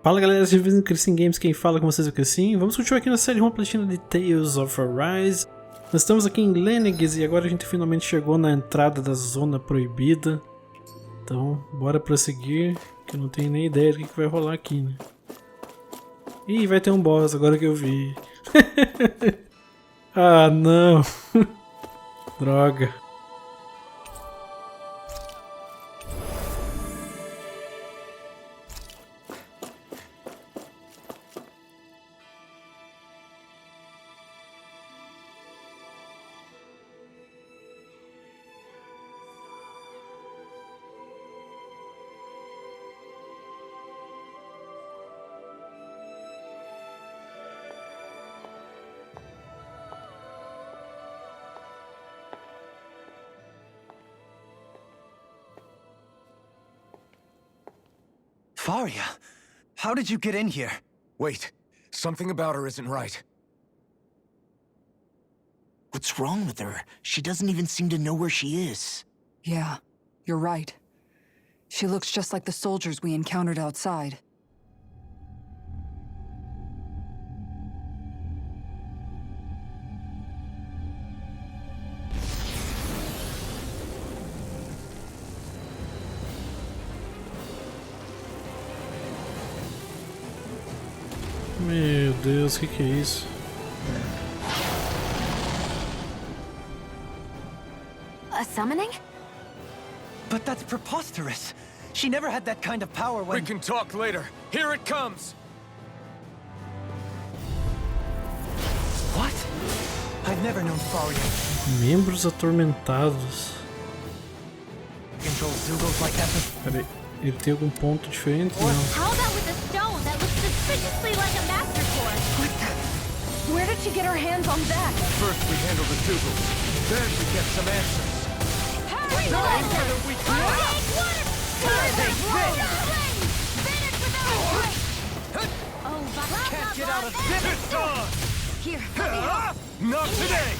Fala galera, sejam bem-vindos no Crescim Games, quem fala com vocês é o Crescim. Vamos continuar aqui na série Rumo, Platina de Tales of Arise. Nós estamos aqui em Lenegis e agora a gente finalmente chegou na entrada da Zona Proibida. Então, bora prosseguir, que eu não tenho nem ideia do que vai rolar aqui, né? Ih, vai ter um boss, agora que eu vi. Ah, não. Droga. Faria, how did you get in here? Wait, something about her isn't right. What's wrong with her? She doesn't even seem to know where she is. Yeah, you're right. She looks just like the soldiers we encountered outside. Meu Deus, o que é isso? A summoning? But that's preposterous. She never had that kind of power when... We can talk later. Here it comes! What? I've never known Faria Membros atormentados. control Zugos like that before. Peraí, ele tem algum ponto diferente? Não. How about with a stone that looks suspiciously like a master sword? Where did she get her hands on that? First we handle the Dougal, then we get some answers. Hurry! Together we can... Can't get out of this! It's on! Here, Not today!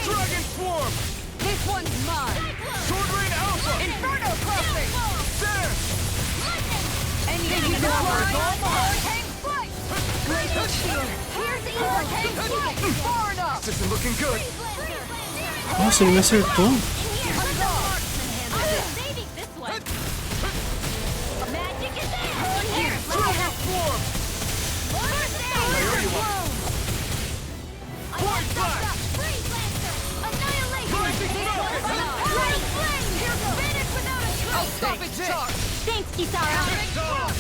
Dragon Swarm! This one's mine! Sword Rain Alpha! Inferno crossing! There! Anything you can Hurricane flight! Great shield! here's the Hurricane flight! Far enough! This isn't looking good! Nossa, ele me acertou. saving this one. Magic is in. Here, Dragon Swarm! Where you are? Point Flash! Freeze Lancer! Annihilation! Rising Rocket! Bright Flame! Finish without a trace! I'll stop its charge! Thanks, Kisara! It's on!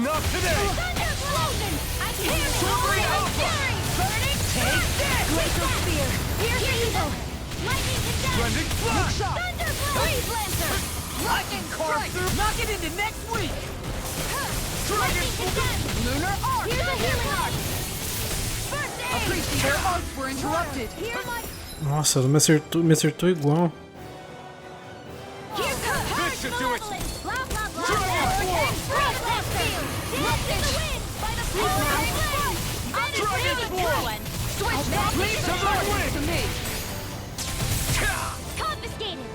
Not today! Thunder Explosion! I can hear it! Sword Rain Alpha! Burning! Take this! Glacial Spear! Here's the evil! Lightning Condemn! Blending Flash! Thunder Freeze Lancer! Lightning strike! Knock it into next week! Lightning Condemn! Lunar arc! Here's a healing arc! First aid! Appreciate your arcs were interrupted! Here's my... Nossa, ela me acertou igual. Here's the This should do it! Blah, blah, blah! Dragon Swarm! Freeze Lancer! Dance in the wind! By the power of flame! I'll be Dragon saving Swarm! this one! Switch back Leave into the the charges wind! to me! Confiscated!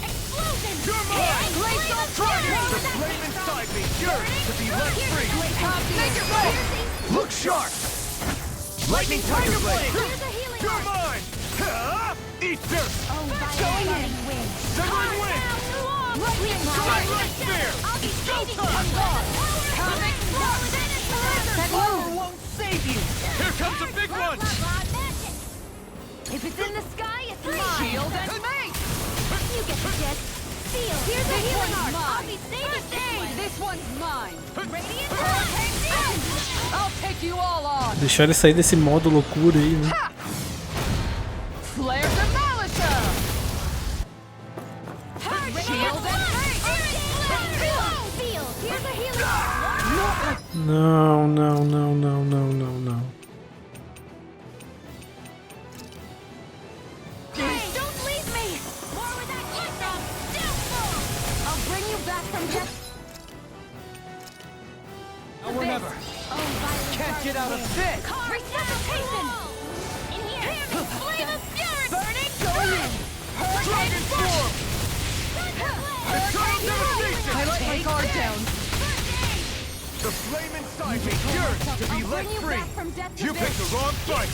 Explosion! You're mine! Glacial Dragon! The flame inside me yearns to be let free! Make it right! Look sharp! Lightning Tiger Blade! Here's a healing You're arc! mine! Eat dirt! Oh, Going in. wind! Severing Wind! Lightning Lightning Spear! I'll be saving time. you! Comic That armor won't save you! Here comes a big one! If it's in the sky, it's mine! Shield and mate! You get the gist! Feel! Here's a This healing one's arc! I'll mine! be saving This one's mine! Radiant Hurricane flight! I'll take you all on! Deixar ele sair desse modo loucura aí, né? Flare to Malisha! Shield and mate! Feel! Here's a healing arc! Não, não, não, não, não, não, não. Hey, don't leave me! More with that kingdom! Downfall! I'll bring you back from death! Now or never! Can't get out of this! Reciprocation! In here! Flame of fury! Burning! Go in! Dragon Swarm! guard down. The flame inside me yearns to be let free. You picked the wrong fight.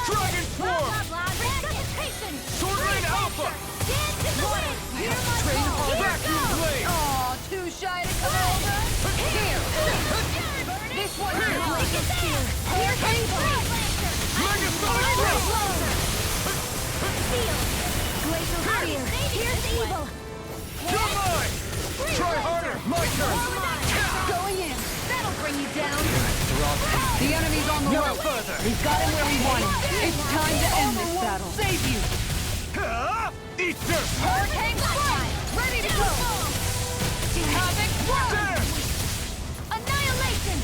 Dragon Swarm! Sword Rain Alpha! Vacuum Blade! Aw, too shy to come over. Here. This one is like a spear. Here, Megasonic Breath! Glacial spear. Here's evil. You're mine! Try harder! My turn! going in. That'll bring you down. The enemy's on the road. Further! We've got him where we want him. It's time to end this battle. Save you. Easter! Hurricane Strike. Ready to go. Havoc Swarm. There! Annihilation.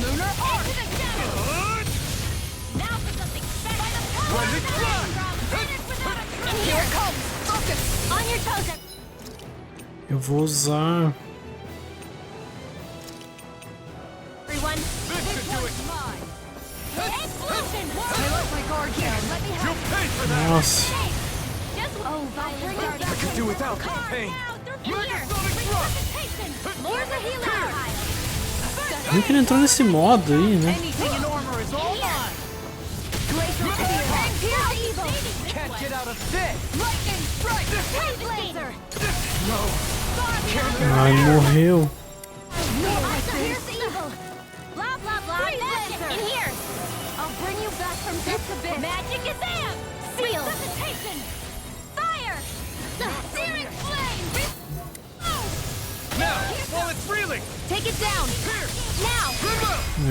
Lunar Arc. Into the shadows. Now for something special. By the power Let of it the fly. Finish without a trace. Here it comes. Focus. On your toes. Eu vou usar... Everyone. This should do it! Explosion. I let my guard down. Let me You'll have pay for that! Nossa. Just violent. I could do without that Carve pain. now through here. Megasonic Thrust! Resuscitation. More the healer. Como que ele entrou nesse modo aí, né? Anything in armor is all mine! Glacial spear. Here's evil. Can't get out of this! Lightning Strike. Phase laser. No! Ai, morreu. Here's evil. Blah blah blah. In here. I'll bring you back from death's abyss. Magic is amp. Seal. Resuscitation. Fire. Searing flame. Now, while it's reeling! Take it down. Now.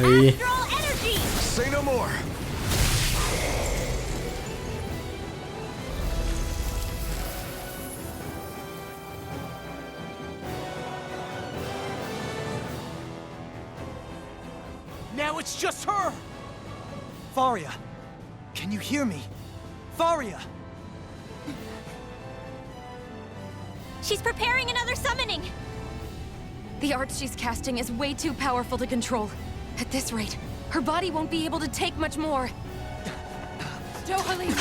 Aí. Astral energy. Say no more! Now it's just her! Faria, can you hear me? Faria! She's preparing another summoning. The art she's casting is way too powerful to control. At this rate, her body won't be able to take much more. Dohalim.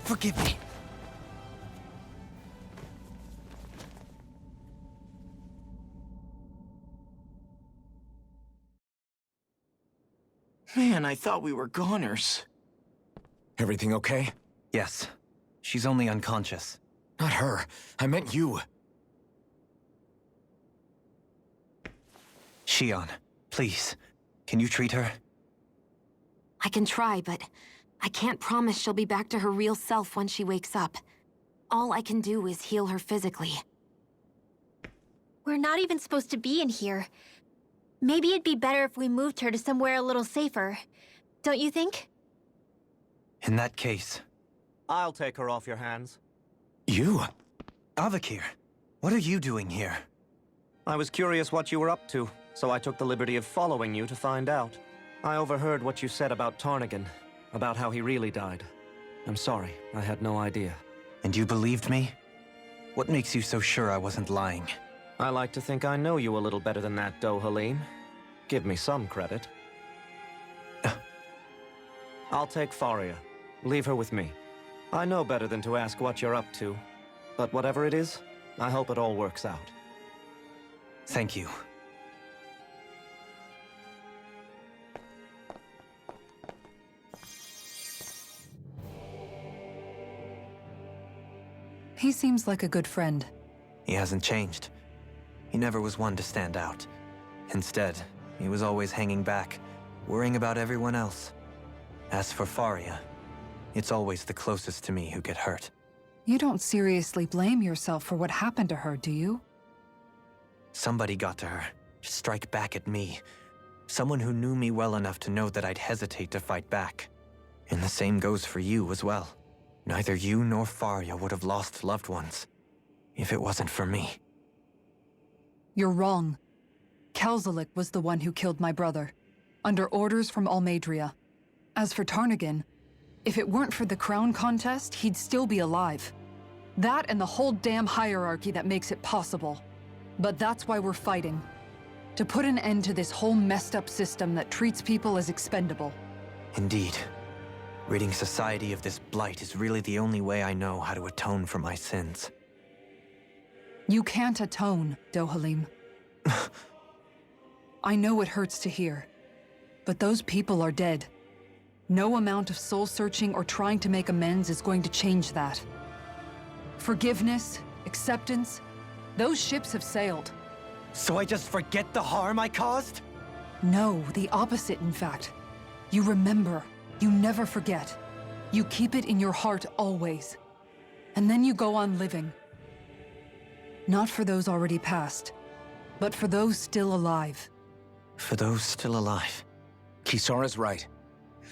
Forgive me. Man, I thought we were goners. Everything okay? Yes. She's only unconscious. Not her. I meant you. Shion, please. Can you treat her? I can try, but I can't promise she'll be back to her real self when she wakes up. All I can do is heal her physically. We're not even supposed to be in here. Maybe it'd be better if we moved her to somewhere a little safer. Don't you think? In that case... I'll take her off your hands. You? Avakir, what are you doing here? I was curious what you were up to, so I took the liberty of following you to find out. I overheard what you said about Tarnigan, about how he really died. I'm sorry, I had no idea. And you believed me? What makes you so sure I wasn't lying? I like to think I know you a little better than that, Dohalim. Give me some credit. I'll take Faria. Leave her with me. I know better than to ask what you're up to. But whatever it is, I hope it all works out. Thank you. He seems like a good friend. He hasn't changed. He never was one to stand out. Instead, he was always hanging back, worrying about everyone else. As for Faria, it's always the closest to me who get hurt. You don't seriously blame yourself for what happened to her, do you? Somebody got to her, to strike back at me. Someone who knew me well enough to know that I'd hesitate to fight back. And the same goes for you as well. Neither you nor Faria would have lost loved ones, if it wasn't for me. You're wrong. Kelzalik was the one who killed my brother, under orders from Almadria. As for Tarnigan, if it weren't for the crown contest, he'd still be alive. That and the whole damn hierarchy that makes it possible. But that's why we're fighting. To put an end to this whole messed up system that treats people as expendable. Indeed. Ridding society of this blight is really the only way I know how to atone for my sins. You can't atone, Dohalim. I know it hurts to hear, but those people are dead. No amount of soul-searching or trying to make amends is going to change that. Forgiveness, acceptance, those ships have sailed. So I just forget the harm I caused? No, the opposite, in fact. You remember. You never forget. You keep it in your heart always. And then you go on living. Not for those already passed, but for those still alive. For those still alive. Kisara's right.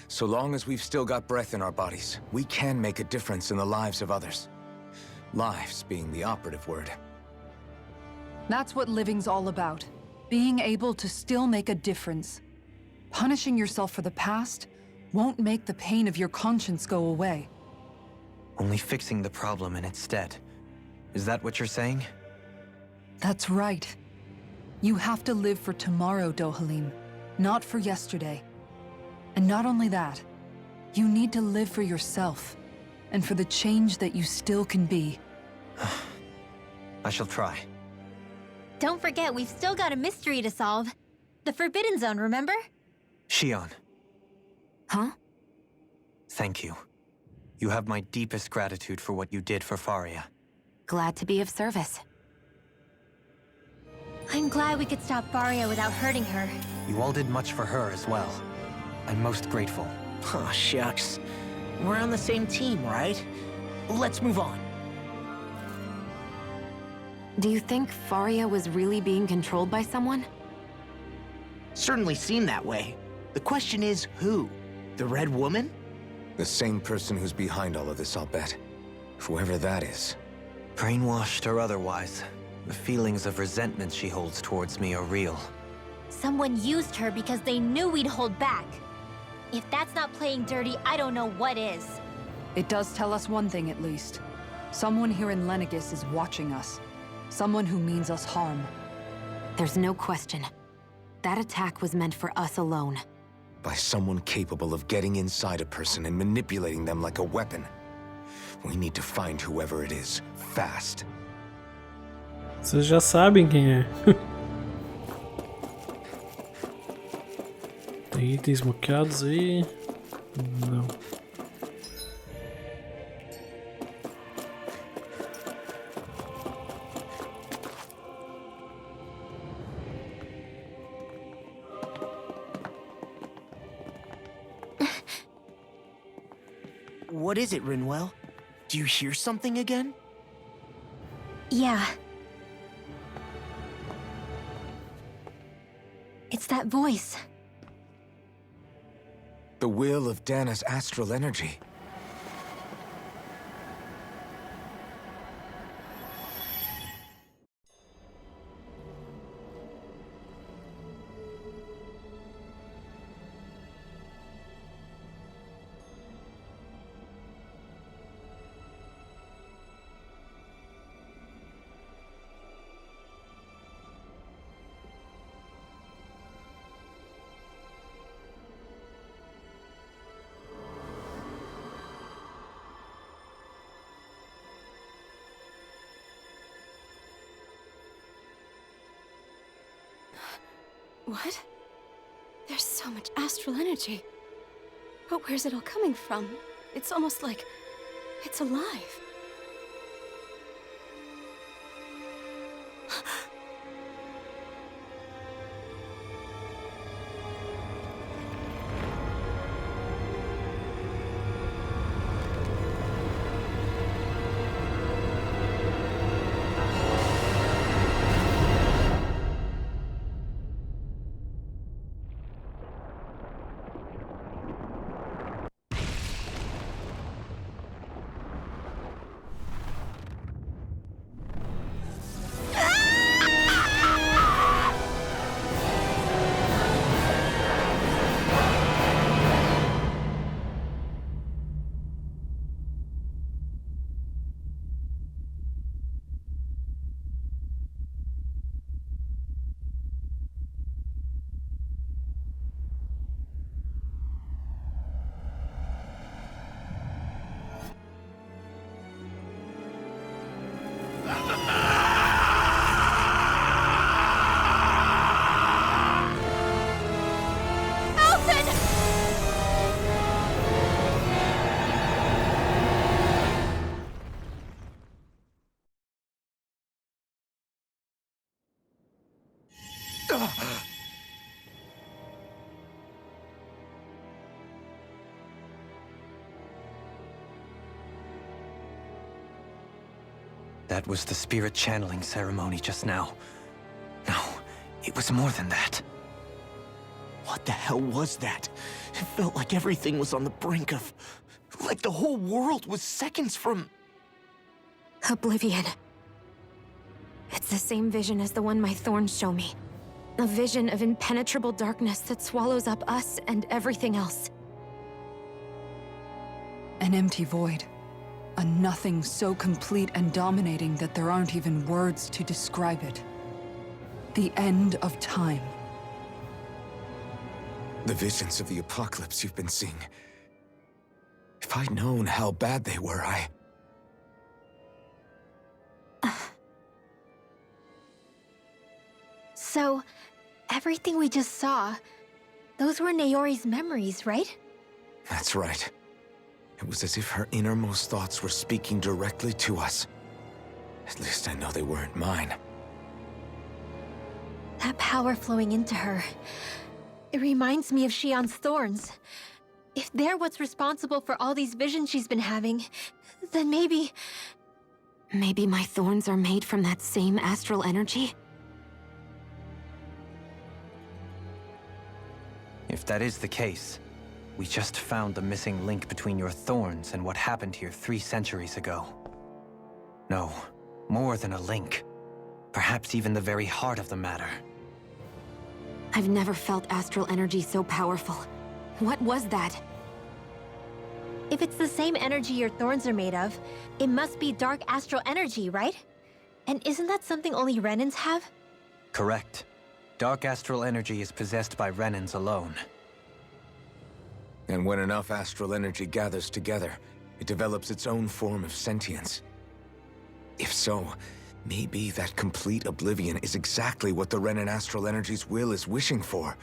So long as we've still got breath in our bodies, we can make a difference in the lives of others. Lives being the operative word. That's what living's all about. Being able to still make a difference. Punishing yourself for the past won't make the pain of your conscience go away. Only fixing the problem in its stead. Is that what you're saying? That's right. You have to live for tomorrow, Dohalim, not for yesterday. And not only that, you need to live for yourself, and for the change that you still can be. I shall try. Don't forget, we've still got a mystery to solve. The Forbidden Zone, remember? Shion. Huh? Thank you. You have my deepest gratitude for what you did for Faria. Glad to be of service. I'm glad we could stop Faria without hurting her. You all did much for her as well. I'm most grateful. Oh, shucks. We're on the same team, right? Let's move on. Do you think Faria was really being controlled by someone? Certainly seemed that way. The question is, who? The Red Woman? The same person who's behind all of this, I'll bet. Whoever that is. Brainwashed or otherwise, the feelings of resentment she holds towards me are real. Someone used her because they knew we'd hold back. If that's not playing dirty, I don't know what is. It does tell us one thing at least. Someone here in Lenegis is watching us. Someone who means us harm. There's no question. That attack was meant for us alone. By someone capable of getting inside a person and manipulating them like a weapon. We need to find whoever it is, fast. Vocês já sabem quem é. Tem itens moqueados aí? Não. What is it, Rinwell? Do you hear something again? Yeah. It's that voice. The will of Dana's astral energy. What? There's so much astral energy. But where's it all coming from? It's almost like it's alive. That was the spirit channeling ceremony just now. No, it was more than that. What the hell was that? It felt like everything was on the brink of... like the whole world was seconds from... Oblivion. It's the same vision as the one my thorns show me. A vision of impenetrable darkness that swallows up us and everything else. An empty void. A nothing so complete and dominating that there aren't even words to describe it. The end of time. The visions of the apocalypse you've been seeing. If I'd known how bad they were, So, everything we just saw, those were Naori's memories, right? That's right. It was as if her innermost thoughts were speaking directly to us. At least I know they weren't mine. That power flowing into her, it reminds me of Shion's thorns. If they're what's responsible for all these visions she's been having, then maybe... Maybe my thorns are made from that same astral energy? If that is the case, we just found the missing link between your thorns and what happened here 3 centuries ago. No, more than a link. Perhaps even the very heart of the matter. I've never felt astral energy so powerful. What was that? If it's the same energy your thorns are made of, it must be dark astral energy, right? And isn't that something only Renans have? Correct. Dark astral energy is possessed by Renans alone. And when enough astral energy gathers together, it develops its own form of sentience. If so, maybe that complete oblivion is exactly what the Renan astral energy's will is wishing for.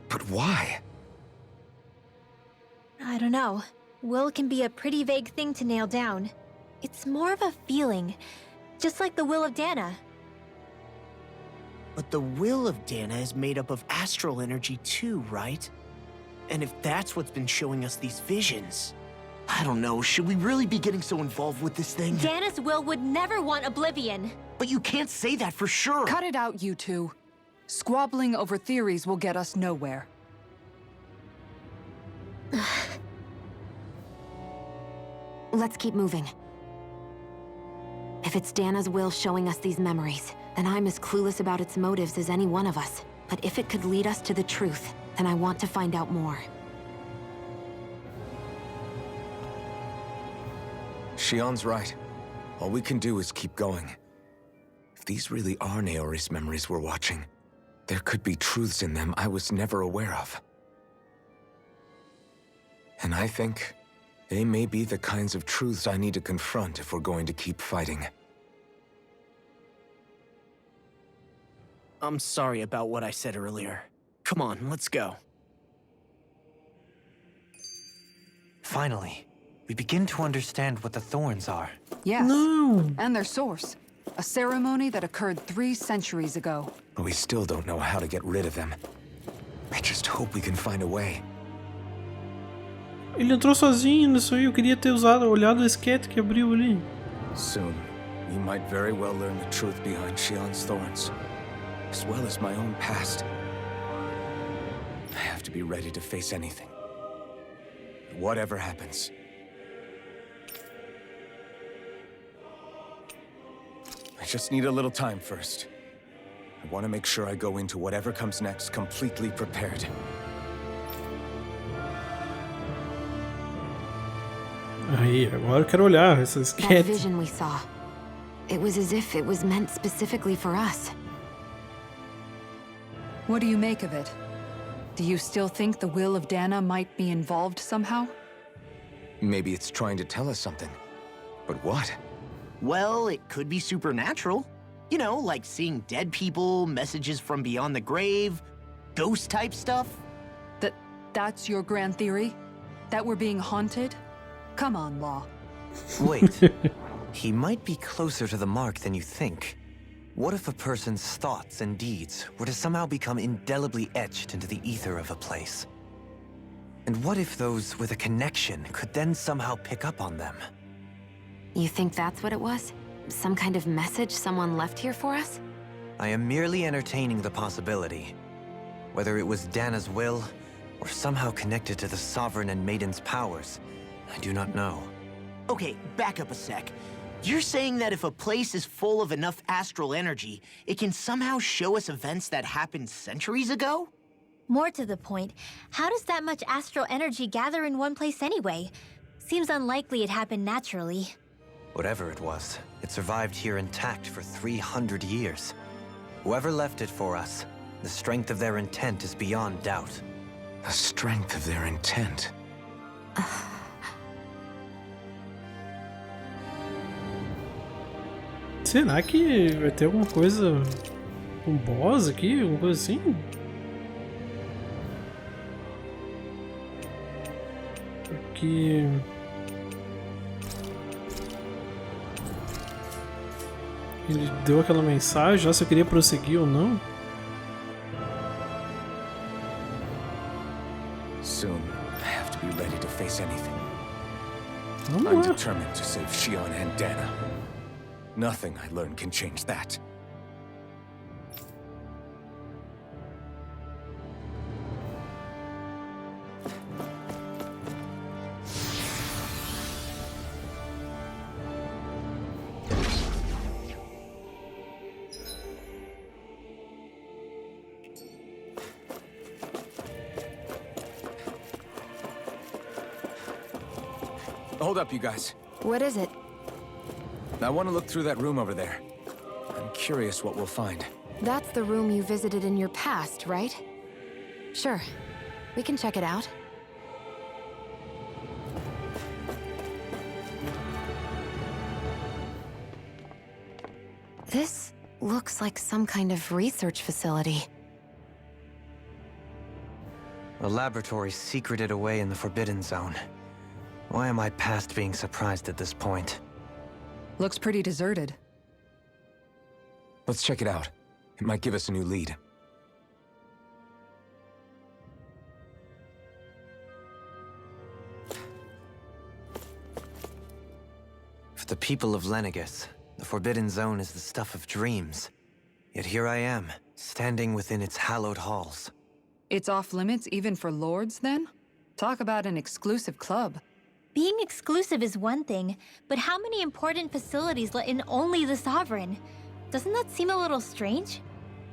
But why? I don't know. Will can be a pretty vague thing to nail down. It's more of a feeling, just like the will of Dana. But the will of Dana is made up of astral energy too, right? And if that's what's been showing us these visions... I don't know, should we really be getting so involved with this thing? Dana's will would never want oblivion. But you can't say that for sure! Cut it out, you two. Squabbling over theories will get us nowhere. Let's keep moving. If it's Dana's will showing us these memories, then I'm as clueless about its motives as any one of us. But if it could lead us to the truth, then I want to find out more. Shion's right. All we can do is keep going. If these really are Naori's memories we're watching, there could be truths in them I was never aware of. And I think they may be the kinds of truths I need to confront if we're going to keep fighting. I'm sorry about what I said earlier. Come on, let's go. Finally, we begin to understand what the thorns are. Yes. No. And their source. A ceremony that occurred 3 centuries ago. But we still don't know how to get rid of them. I just hope we can find a way. Ele entrou sozinho nisso aí, eu queria ter olhado o esquete que abriu ali. Soon, we might very well learn the truth behind Shion's thorns, as well as my own past. I have to be ready to face anything. Whatever happens. I just need a little time first. I want to make sure I go into whatever comes next completely prepared. Aí, agora eu quero olhar essa That esquete. vision we saw. It was as if it was meant specifically for us. What do you make of it? Do you still think the will of Dana might be involved somehow? Maybe it's trying to tell us something. But what? Well, it could be supernatural. You know, like seeing dead people, messages from beyond the grave, ghost-type stuff. That's your grand theory? That we're being haunted? Come on, Law. Wait, he might be closer to the mark than you think. What if a person's thoughts and deeds were to somehow become indelibly etched into the ether of a place? And what if those with a connection could then somehow pick up on them? You think that's what it was? some kind of message someone left here for us? I am merely entertaining the possibility. Whether it was Dana's will, or somehow connected to the Sovereign and Maiden's powers, I do not know. Okay, back up a sec. You're saying that if a place is full of enough astral energy, it can somehow show us events that happened centuries ago? More to the point, how does that much astral energy gather in one place anyway? Seems unlikely it happened naturally. Whatever it was, it survived here intact for 300 years. Whoever left it for us, the strength of their intent is beyond doubt. The strength of their intent. Será que vai ter alguma coisa, boss aqui, alguma coisa assim? Porque ele deu aquela mensagem, já se eu queria prosseguir ou não. Soon, I have to be ready to face anything. Vamos I'm lá. determined to save Shion and Dana. Nothing I learn can change that. Hold up, you guys. What is it? I want to look through that room over there. I'm curious what we'll find. That's the room you visited in your past, right? Sure. We can check it out. This looks like some kind of research facility. A laboratory secreted away in the Forbidden Zone. Why am I past being surprised at this point? Looks pretty deserted. Let's check it out. It might give us a new lead. For the people of Lenegis, the Forbidden Zone is the stuff of dreams. Yet here I am, standing within its hallowed halls. It's off limits even for lords, then? Talk about an exclusive club. Being exclusive is one thing, but how many important facilities let in only the Sovereign? Doesn't that seem a little strange?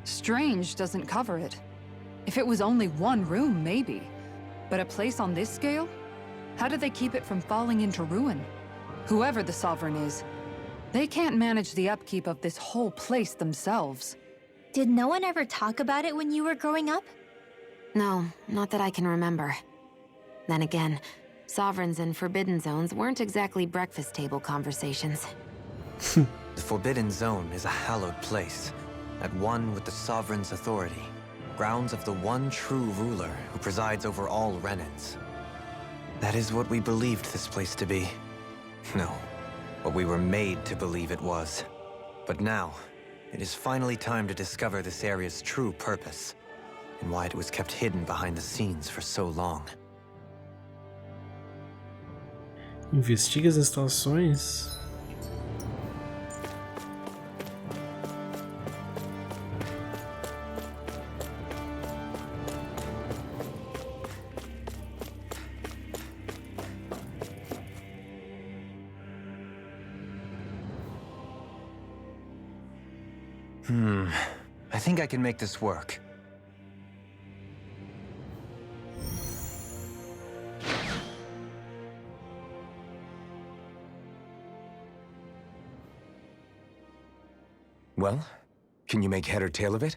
Strange doesn't cover it. If it was only one room, maybe. But a place on this scale? How do they keep it from falling into ruin? Whoever the Sovereign is, they can't manage the upkeep of this whole place themselves. Did no one ever talk about it when you were growing up? No, not that I can remember. Then again, Sovereigns and Forbidden Zones weren't exactly breakfast table conversations. The Forbidden Zone is a hallowed place, at one with the Sovereign's authority, grounds of the one true ruler who presides over all Renans. That is what we believed this place to be. No, what we were made to believe it was. But now, it is finally time to discover this area's true purpose, and why it was kept hidden behind the scenes for so long. Investiga as instalações. I think I can make this work. Well, can you make head or tail of it?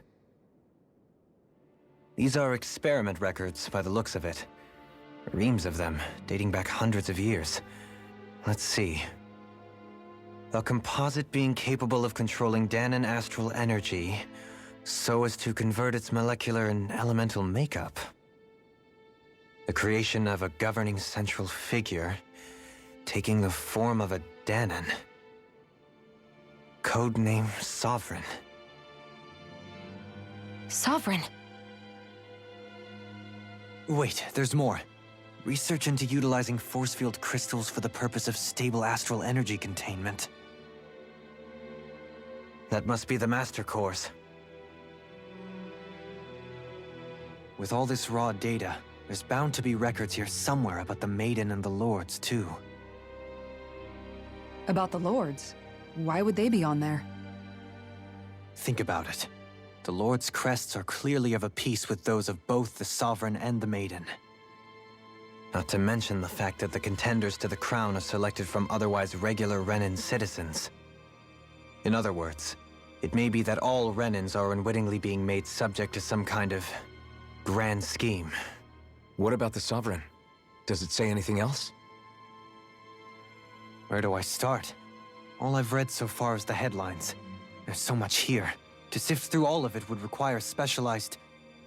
These are experiment records by the looks of it. Reams of them, dating back hundreds of years. Let's see. A composite being capable of controlling Danan astral energy so as to convert its molecular and elemental makeup. The creation of a governing central figure, taking the form of a Danan. Codename Sovereign. Sovereign? Wait, there's more. Research into utilizing force field crystals for the purpose of stable astral energy containment. That must be the Master Cores. With all this raw data, there's bound to be records here somewhere about the Maiden and the Lords, too. About the Lords? Why would they be on there? Think about it. The Lord's crests are clearly of a piece with those of both the Sovereign and the Maiden. Not to mention the fact that the contenders to the crown are selected from otherwise regular Renan citizens. In other words, it may be that all Renans are unwittingly being made subject to some kind of grand scheme. What about the Sovereign? Does it say anything else? Where do I start? All I've read so far is the headlines. There's so much here. To sift through all of it would require specialized...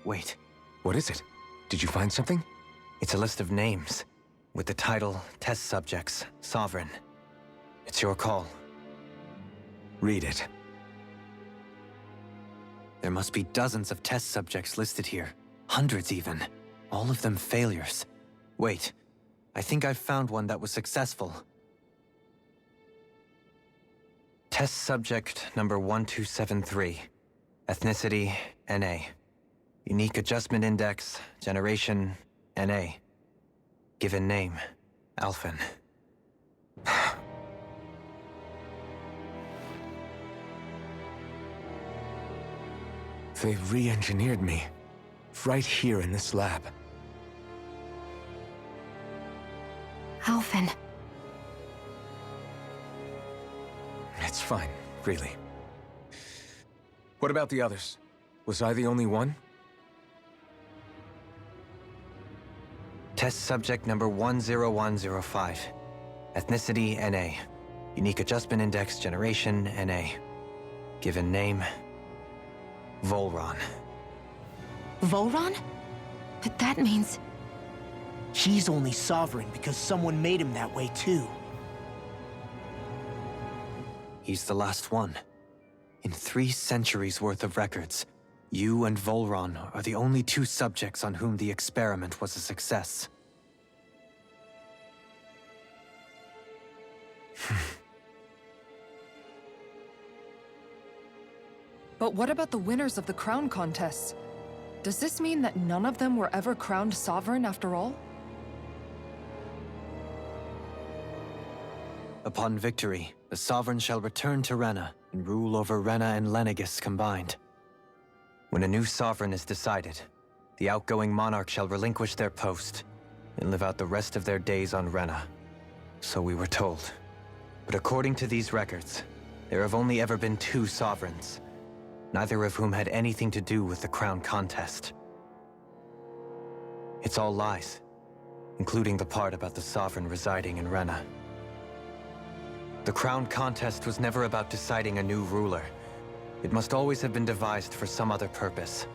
Wait. What is it? Did you find something? It's a list of names, with the title, Test Subjects, Sovereign. It's your call. Read it. There must be dozens of test subjects listed here. Hundreds even. All of them failures. Wait, I think I've found one that was successful. Test subject number 1273. Ethnicity, NA. Unique adjustment index, generation, NA. Given name, Alphen. They re-engineered me. Right here in this lab. Alphen. It's fine, really. What about the others? Was I the only one? Test subject number 10105. Ethnicity, NA. Unique adjustment index, generation, NA. Given name, Volron. Volron? But that means... He's only sovereign because someone made him that way too. He's the last one. In 3 centuries worth of records, you and Volron are the only 2 subjects on whom the experiment was a success. But what about the winners of the crown contests? Does this mean that none of them were ever crowned sovereign after all? Upon victory, the Sovereign shall return to Rena and rule over Rena and Lenegis combined. When a new Sovereign is decided, the outgoing monarch shall relinquish their post and live out the rest of their days on Rena. So we were told. But according to these records, there have only ever been 2 Sovereigns, neither of whom had anything to do with the crown contest. It's all lies, including the part about the Sovereign residing in Rena. The crown contest was never about deciding a new ruler. It must always have been devised for some other purpose.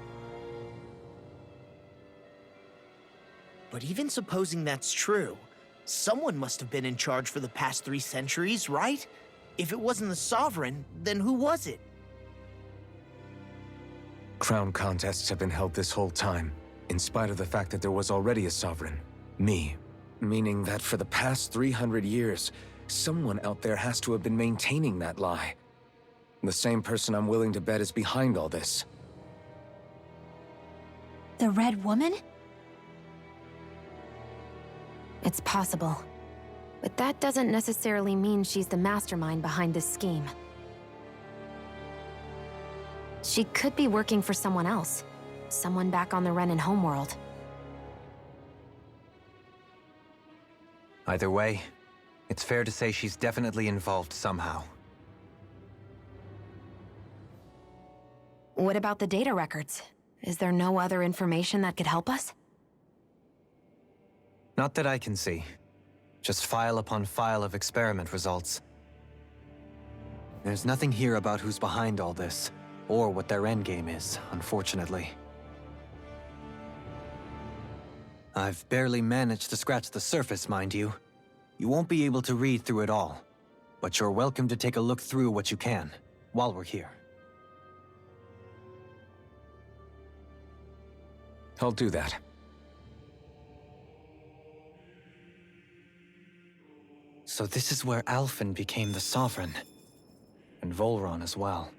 But even supposing that's true, someone must have been in charge for the past 3 centuries, right? If it wasn't the Sovereign, then who was it? Crown contests have been held this whole time, in spite of the fact that there was already a Sovereign. Me. Meaning that for the past 300 years, someone out there has to have been maintaining that lie. The same person I'm willing to bet is behind all this. The Red Woman? It's possible. But that doesn't necessarily mean she's the mastermind behind this scheme. She could be working for someone else. Someone back on the Renan homeworld. Either way, it's fair to say she's definitely involved somehow. What about the data records? Is there no other information that could help us? Not that I can see. Just file upon file of experiment results. There's nothing here about who's behind all this, or what their endgame is, unfortunately. I've barely managed to scratch the surface, mind you. You won't be able to read through it all, but you're welcome to take a look through what you can, while we're here. I'll do that. So this is where Alphen became the Sovereign. And Volron as well.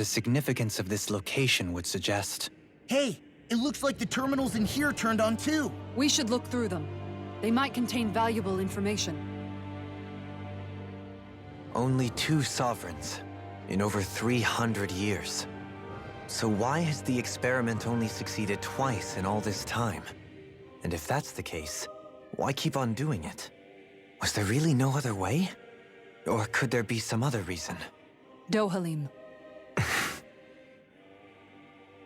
the significance of this location would suggest. Hey, it looks like the terminals in here turned on too. We should look through them. They might contain valuable information. Only 2 sovereigns in over 300 years. So why has the experiment only succeeded twice in all this time? And if that's the case, why keep on doing it? Was there really no other way? Or could there be some other reason? Dohalim.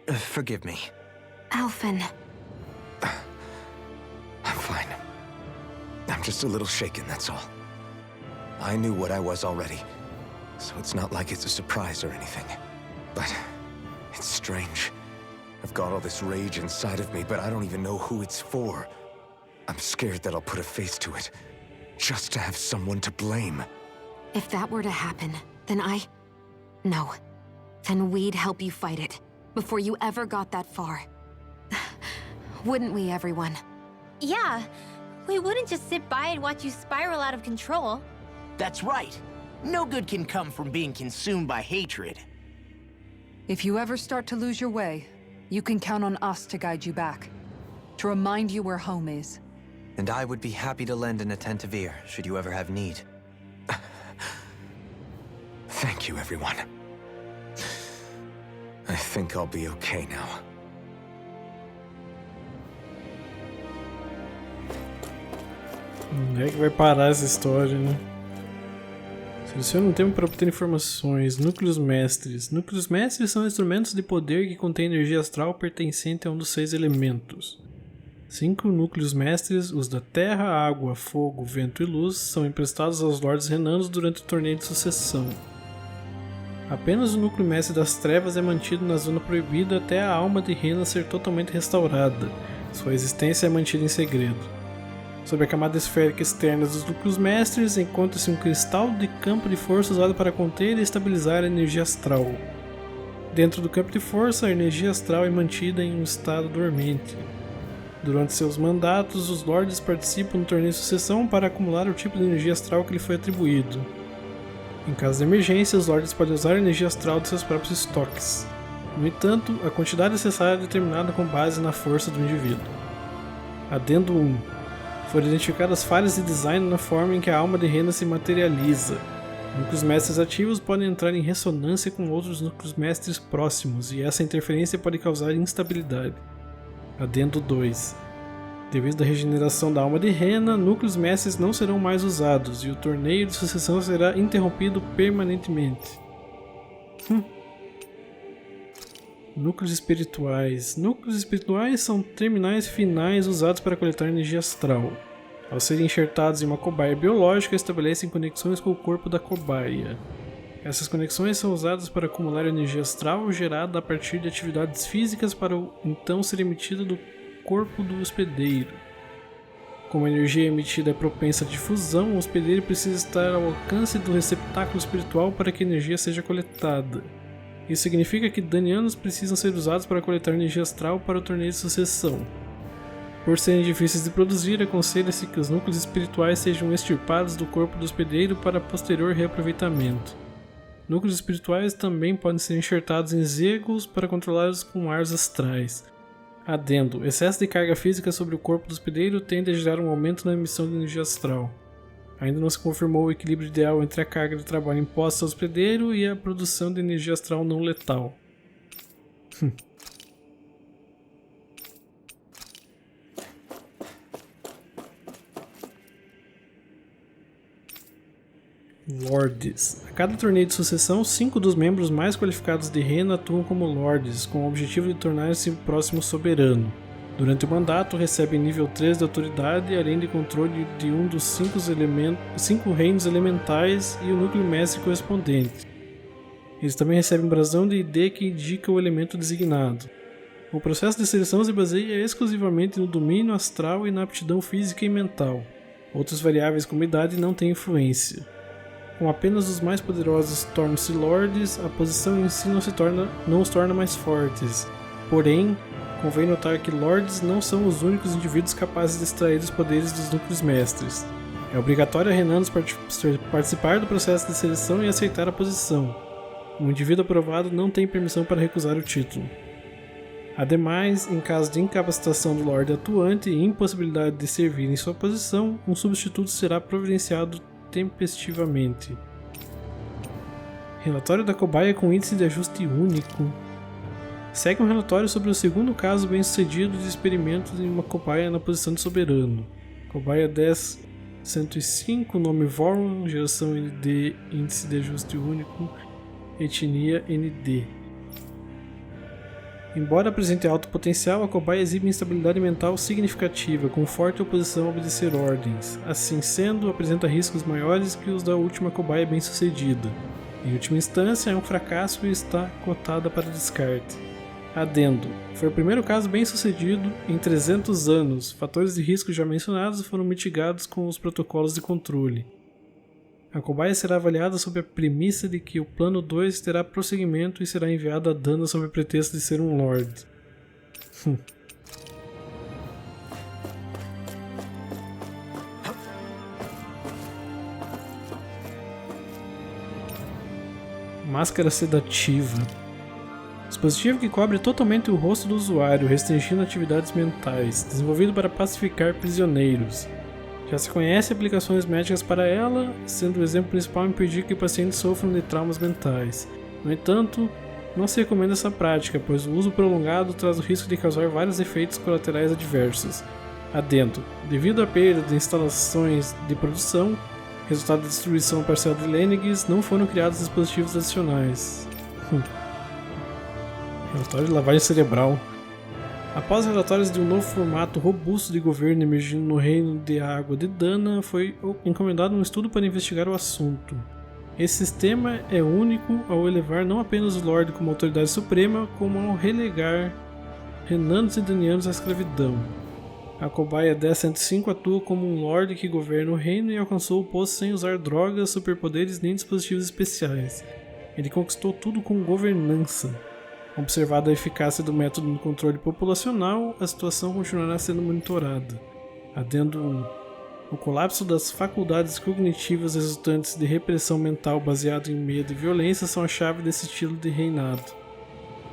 Forgive me. Alphen. I'm fine. I'm just a little shaken, that's all. I knew what I was already, so it's not like it's a surprise or anything. But it's strange. I've got all this rage inside of me, but I don't even know who it's for. I'm scared that I'll put a face to it, just to have someone to blame. If that were to happen, then No. Then we'd help you fight it, before you ever got that far. Wouldn't we, everyone? Yeah, we wouldn't just sit by and watch you spiral out of control. That's right. No good can come from being consumed by hatred. If you ever start to lose your way, you can count on us to guide you back. To remind you where home is. And I would be happy to lend an attentive ear, should you ever have need. Thank you, everyone. I think I'll be okay now. Onde é que vai parar essa história, né? Selecione um tempo para obter informações. Núcleos mestres. Núcleos mestres são instrumentos de poder que contêm energia astral pertencente a um dos 6 elementos. 5 núcleos mestres, os da terra, água, fogo, vento e luz, são emprestados aos lordes renanos durante o torneio de sucessão. Apenas o núcleo mestre das trevas é mantido na Zona Proibida até a alma de Rena ser totalmente restaurada. Sua existência é mantida em segredo. Sob a camada esférica externa dos núcleos mestres, encontra-se um cristal de campo de força usado para conter e estabilizar a energia astral. Dentro do campo de força, a energia astral é mantida em um estado dormente. Durante seus mandatos, os lordes participam do torneio de sucessão para acumular o tipo de energia astral que lhe foi atribuído. Em caso de emergência, os lordes podem usar a energia astral de seus próprios estoques. No entanto, a quantidade necessária é determinada com base na força do indivíduo. Adendo 1. Foram identificadas falhas de design na forma em que a alma de Rena se materializa. Núcleos mestres ativos podem entrar em ressonância com outros núcleos mestres próximos, e essa interferência pode causar instabilidade. Adendo 2. Devido à regeneração da alma de Rena, núcleos mestres não serão mais usados, e o torneio de sucessão será interrompido permanentemente. Núcleos espirituais. Núcleos espirituais são terminais finais usados para coletar energia astral. Ao serem enxertados em uma cobaia biológica, estabelecem conexões com o corpo da cobaia. Essas conexões são usadas para acumular energia astral gerada a partir de atividades físicas para então ser emitida do corpo do hospedeiro. Como a energia emitida é propensa à difusão, o hospedeiro precisa estar ao alcance do receptáculo espiritual para que a energia seja coletada. Isso significa que danianos precisam ser usados para coletar energia astral para o torneio de sucessão. Por serem difíceis de produzir, aconselha-se que os núcleos espirituais sejam extirpados do corpo do hospedeiro para posterior reaproveitamento. Núcleos espirituais também podem ser enxertados em zegos para controlá-los com ars astrais. Adendo: excesso de carga física sobre o corpo do hospedeiro tende a gerar um aumento na emissão de energia astral. Ainda não se confirmou o equilíbrio ideal entre a carga de trabalho imposta ao hospedeiro e a produção de energia astral não letal. Lordes. A cada torneio de sucessão, 5 dos membros mais qualificados de Rena atuam como Lordes, com o objetivo de tornar-se o próximo soberano. Durante o mandato, recebem nível 3 de autoridade, além de controle de um dos 5 reinos elementais e o núcleo mestre correspondente. Eles também recebem brasão de ID que indica o elemento designado. O processo de seleção se baseia exclusivamente no domínio astral e na aptidão física e mental. Outras variáveis como idade não têm influência. Com apenas os mais poderosos tornam-se lordes, a posição em si não os torna mais fortes. Porém, convém notar que lordes não são os únicos indivíduos capazes de extrair os poderes dos núcleos mestres. É obrigatório a renanos participar do processo de seleção e aceitar a posição. Um indivíduo aprovado não tem permissão para recusar o título. Ademais, em caso de incapacitação do Lorde atuante e impossibilidade de servir em sua posição, um substituto será providenciado tempestivamente. Relatório da cobaia com índice de ajuste único. Segue um relatório sobre o segundo caso bem-sucedido de experimentos em uma cobaia na posição de soberano. Cobaia 10-105, nome Voron, geração ND, índice de ajuste único, etnia ND. Embora apresente alto potencial, a cobaia exibe instabilidade mental significativa, com forte oposição a obedecer ordens. Assim sendo, apresenta riscos maiores que os da última cobaia bem-sucedida. Em última instância, é um fracasso e está cotada para descarte. Adendo: foi o primeiro caso bem-sucedido em 300 anos. Fatores de risco já mencionados foram mitigados com os protocolos de controle. A cobaia será avaliada sob a premissa de que o plano 2 terá prosseguimento e será enviado a Dana sob o pretexto de ser um Lord. Máscara sedativa. Dispositivo que cobre totalmente o rosto do usuário, restringindo atividades mentais, desenvolvido para pacificar prisioneiros. Já se conhece aplicações médicas para ela, sendo o exemplo principal impedir que pacientes sofram de traumas mentais. No entanto, não se recomenda essa prática, pois o uso prolongado traz o risco de causar vários efeitos colaterais adversos. Adendo: devido à perda de instalações de produção, resultado da destruição parcial de Lenegis, não foram criados dispositivos adicionais. Relatório de lavagem cerebral. Após relatórios de um novo formato robusto de governo emergindo no reino de água de Dana, foi encomendado um estudo para investigar o assunto. Esse sistema é único ao elevar não apenas o Lorde como autoridade suprema, como ao relegar renanos e danianos à escravidão. A cobaia 10-105 atua como um Lorde que governa o reino e alcançou o posto sem usar drogas, superpoderes nem dispositivos especiais. Ele conquistou tudo com governança. Observada a eficácia do método no controle populacional, a situação continuará sendo monitorada. Adendo 1. O colapso das faculdades cognitivas resultantes de repressão mental baseada em medo e violência são a chave desse estilo de reinado.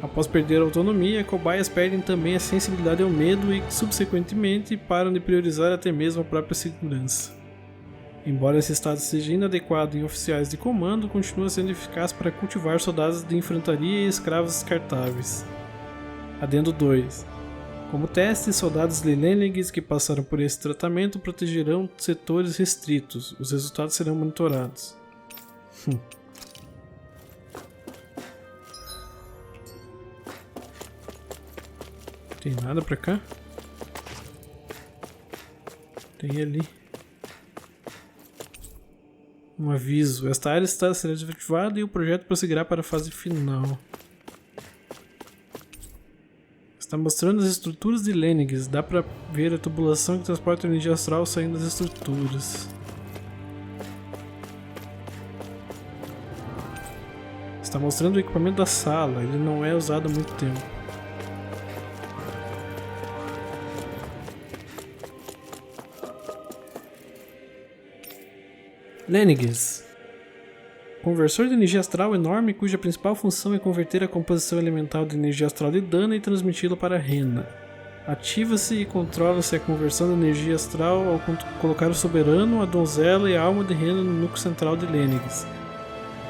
Após perder a autonomia, cobaias perdem também a sensibilidade ao medo e, subsequentemente, param de priorizar até mesmo a própria segurança. Embora esse estado seja inadequado em oficiais de comando, continua sendo eficaz para cultivar soldados de infantaria e escravos descartáveis. Adendo 2. Como teste, soldados de Lenegis que passaram por esse tratamento protegerão setores restritos. Os resultados serão monitorados. Tem nada pra cá? Tem ali. Um aviso: esta área está a ser desativada e o projeto prosseguirá para a fase final. Está mostrando as estruturas de Lenegis. Dá para ver a tubulação que transporta energia astral saindo das estruturas. Está mostrando o equipamento da sala. Ele não é usado há muito tempo. Lenegis. Conversor de energia astral enorme cuja principal função é converter a composição elemental de energia astral de Dana e transmiti-la para Rena. Ativa-se e controla-se a conversão de energia astral ao colocar o soberano, a donzela e a alma de Rena no núcleo central de Lenegis.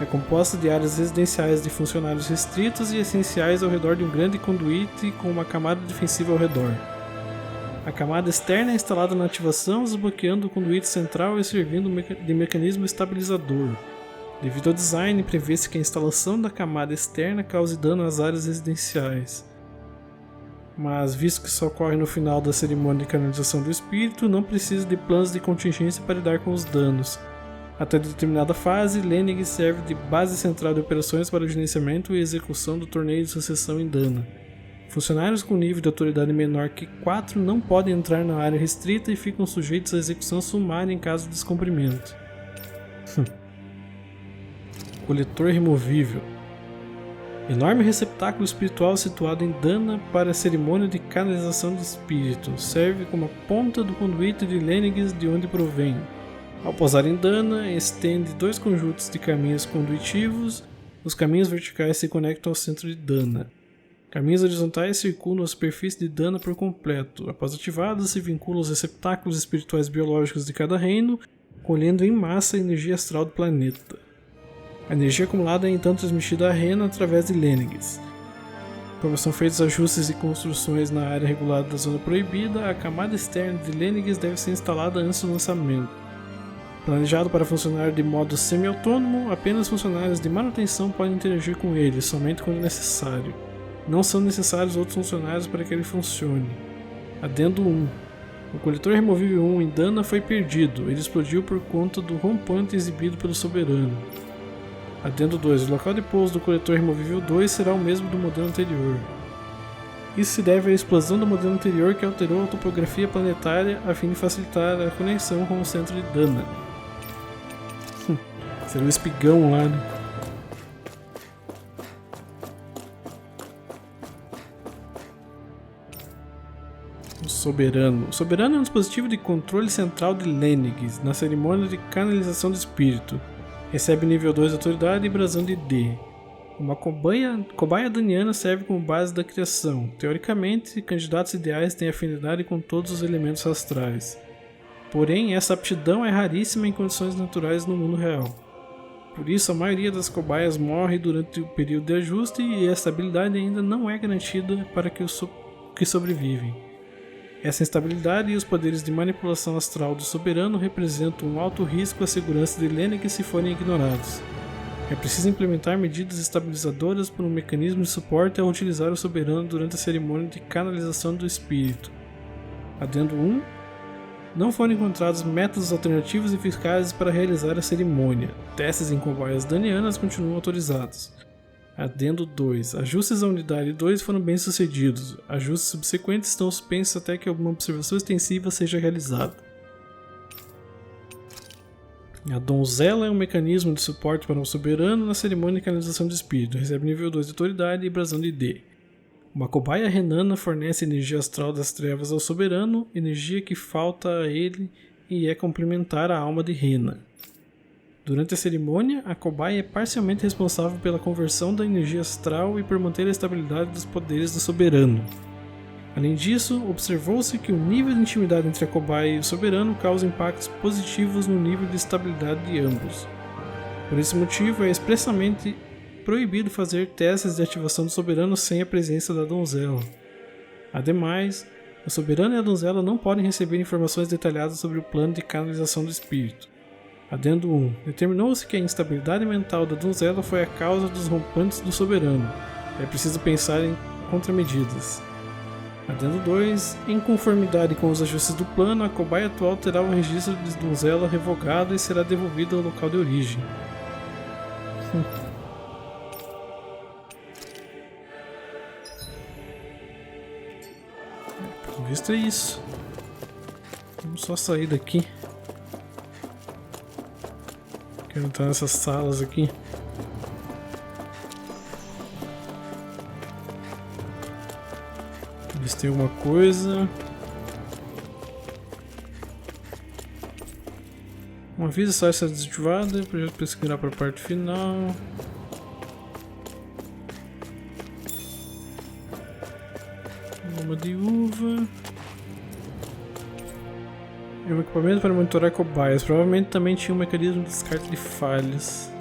É composta de áreas residenciais de funcionários restritos e essenciais ao redor de um grande conduíte com uma camada defensiva ao redor. A camada externa é instalada na ativação, desbloqueando o conduíte central e servindo de mecanismo estabilizador. Devido ao design, prevê-se que a instalação da camada externa cause dano às áreas residenciais. Mas, visto que só ocorre no final da cerimônia de canalização do espírito, não precisa de planos de contingência para lidar com os danos. Até determinada fase, Lenegis serve de base central de operações para o gerenciamento e execução do torneio de sucessão em Dana. Funcionários com nível de autoridade menor que 4 não podem entrar na área restrita e ficam sujeitos à execução sumária em caso de descumprimento. Coletor removível. Enorme receptáculo espiritual situado em Dana para a cerimônia de canalização de espírito. Serve como a ponta do conduíte de Lenegis de onde provém. Ao pousar em Dana, estende 2 conjuntos de caminhos conduitivos Os caminhos verticais se conectam ao centro de Dana. Caminhos horizontais circulam a superfície de Dana por completo. Após ativados, se vinculam aos receptáculos espirituais biológicos de cada reino, colhendo em massa a energia astral do planeta. A energia acumulada é então transmitida à Rena através de Lenegis. Como são feitos ajustes e construções na área regulada da Zona Proibida, a camada externa de Lenegis deve ser instalada antes do lançamento. Planejado para funcionar de modo semi-autônomo, apenas funcionários de manutenção podem interagir com ele, somente quando necessário. Não são necessários outros funcionários para que ele funcione. Adendo 1. O coletor removível 1 em Dana foi perdido. Ele explodiu por conta do rompante exibido pelo soberano. Adendo 2. O local de pouso do coletor removível 2 será o mesmo do modelo anterior. Isso se deve à explosão do modelo anterior que alterou a topografia planetária a fim de facilitar a conexão com o centro de Dana. Seria o espigão lá, né? O Soberano. O Soberano é um dispositivo de controle central de Lenegis, na cerimônia de canalização do espírito. Recebe nível 2 de autoridade e brasão de D. Uma cobaia daniana serve como base da criação. Teoricamente, candidatos ideais têm afinidade com todos os elementos astrais. Porém, essa aptidão é raríssima em condições naturais no mundo real. Por isso, a maioria das cobaias morre durante o período de ajuste e essa habilidade ainda não é garantida para que sobrevivem. Essa instabilidade e os poderes de manipulação astral do soberano representam um alto risco à segurança de Lenegis se forem ignorados. É preciso implementar medidas estabilizadoras por um mecanismo de suporte ao utilizar o soberano durante a cerimônia de canalização do espírito. Adendo 1. Não foram encontrados métodos alternativos e eficazes para realizar a cerimônia. Testes em cobaias danianas continuam autorizados. Adendo 2. Ajustes à unidade 2 foram bem sucedidos. Ajustes subsequentes estão suspensos até que alguma observação extensiva seja realizada. A donzela é um mecanismo de suporte para um soberano na cerimônia de canalização de espírito. Recebe nível 2 de autoridade e brasão de D. Uma cobaia renana fornece energia astral das trevas ao soberano, energia que falta a ele e é complementar à alma de Rena. Durante a cerimônia, a cobaia é parcialmente responsável pela conversão da energia astral e por manter a estabilidade dos poderes do soberano. Além disso, observou-se que o nível de intimidade entre a cobaia e o soberano causa impactos positivos no nível de estabilidade de ambos. Por esse motivo, é expressamente proibido fazer testes de ativação do soberano sem a presença da donzela. Ademais, o soberano e a donzela não podem receber informações detalhadas sobre o plano de canalização do espírito. Adendo 1. Determinou-se que a instabilidade mental da donzela foi a causa dos rompantes do soberano. É preciso pensar em contramedidas. Adendo 2. Em conformidade com os ajustes do plano, a cobaia atual terá o registro de donzela revogado e será devolvida ao local de origem. Pelo visto é isso. Vamos só sair daqui. Quero entrar nessas salas aqui. Ver se tem alguma coisa. Um aviso só está desativado. Projeto pesquisar para a parte final. Goma de uva. É um equipamento para monitorar cobaias. Provavelmente também tinha um mecanismo de descarte de falhas.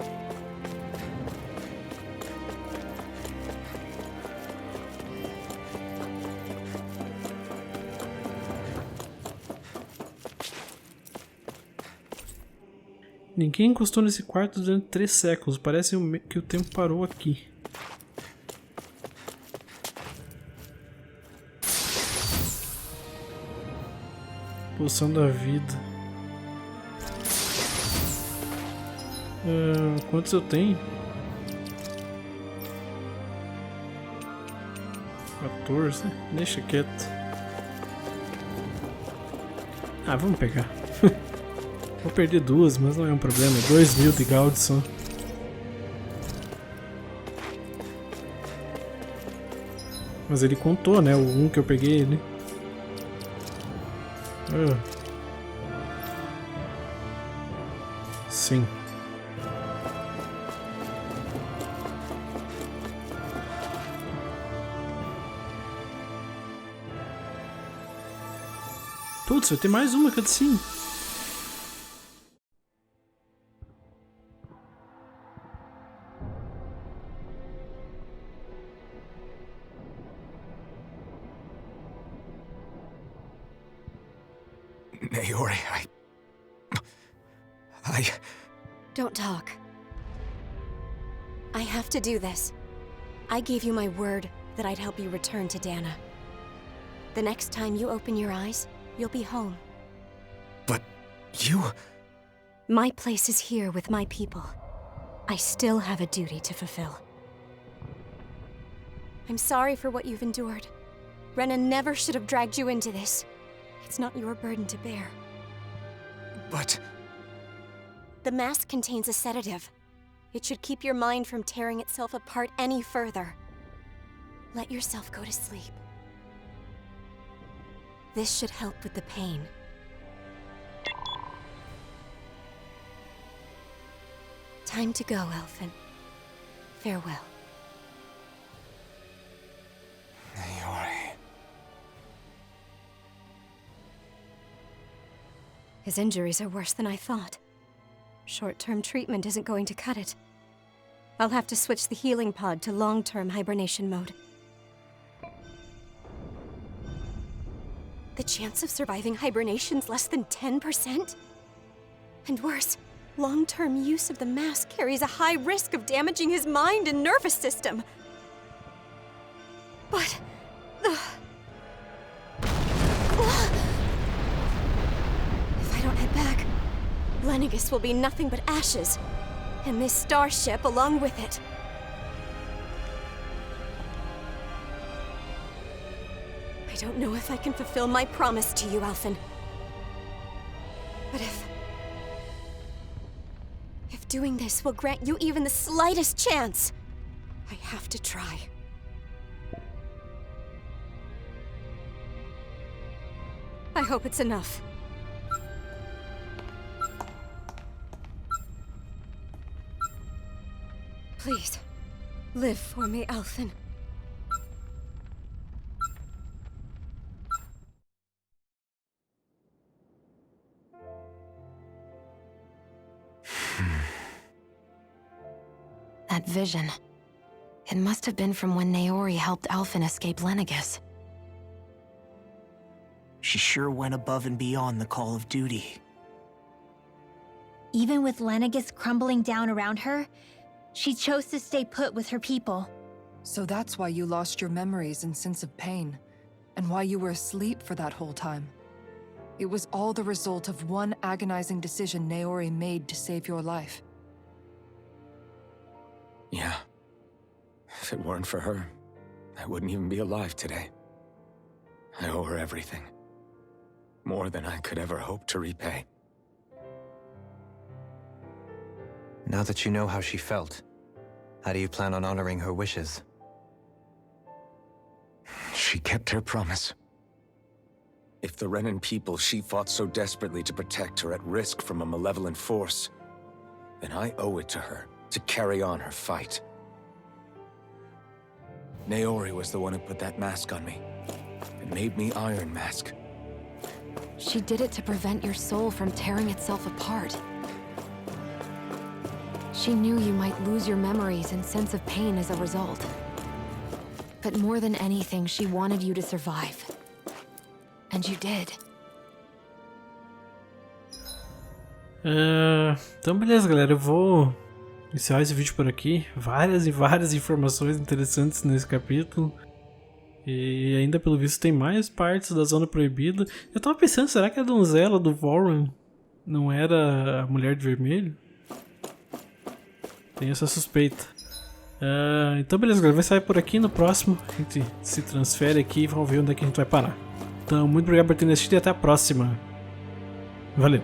Ninguém encostou nesse quarto durante 3 séculos. Parece que o tempo parou aqui. Poção da vida. Quantos eu tenho? 14. Deixa quieto. Ah, vamos pegar. Vou perder 2, mas não é um problema. 2.000 de gold só. Mas ele contou, né? O 1 que eu peguei, né? Putz, vai ter mais uma cutscene. Naori, Don't talk. I have to do this. I gave you my word that I'd help you return to Dana. The next time you open your eyes, you'll be home. But you... My place is here with my people. I still have a duty to fulfill. I'm sorry for what you've endured. Renan never should have dragged you into this. It's not your burden to bear. But... The mask contains a sedative. It should keep your mind from tearing itself apart any further. Let yourself go to sleep. This should help with the pain. Time to go, Elfin. Farewell. Naori... His injuries are worse than I thought. Short-term treatment isn't going to cut it. I'll have to switch the healing pod to long-term hibernation mode. The chance of surviving hibernation's less than 10%? And worse, long-term use of the mask carries a high risk of damaging his mind and nervous system. But... If I don't head back, Lenegis will be nothing but ashes, and this starship along with it. I don't know if I can fulfill my promise to you, Alphen. But if doing this will grant you even the slightest chance, I have to try. I hope it's enough. Please, live for me, Alphen. That vision. It must have been from when Naori helped Alphen escape Lenegis. She sure went above and beyond the call of duty. Even with Lenegis crumbling down around her, she chose to stay put with her people. So that's why you lost your memories and sense of pain, and why you were asleep for that whole time. It was all the result of one agonizing decision Naori made to save your life. Yeah. If it weren't for her, I wouldn't even be alive today. I owe her everything. More than I could ever hope to repay. Now that you know how she felt, how do you plan on honoring her wishes? She kept her promise. If the Renan people she fought so desperately to protect are at risk from a malevolent force, then I owe it to her to carry on her fight. Naori was the one who put that mask on me, and made me Iron Mask. She did it to prevent your soul from tearing itself apart. She knew you might lose your memories and sense of pain as a result. But more than anything, she wanted you to survive. And you did. Então beleza, galera, eu vou encerrar esse vídeo por aqui. Várias e várias informações interessantes nesse capítulo. E ainda pelo visto tem mais partes da Zona Proibida. Eu tava pensando, será que a donzela do Warren não era a mulher de vermelho? Tenho essa suspeita. Então beleza, galera, vai sair por aqui. No próximo a gente se transfere aqui e vamos ver onde é que a gente vai parar. Então muito obrigado por terem assistido e até a próxima. Valeu!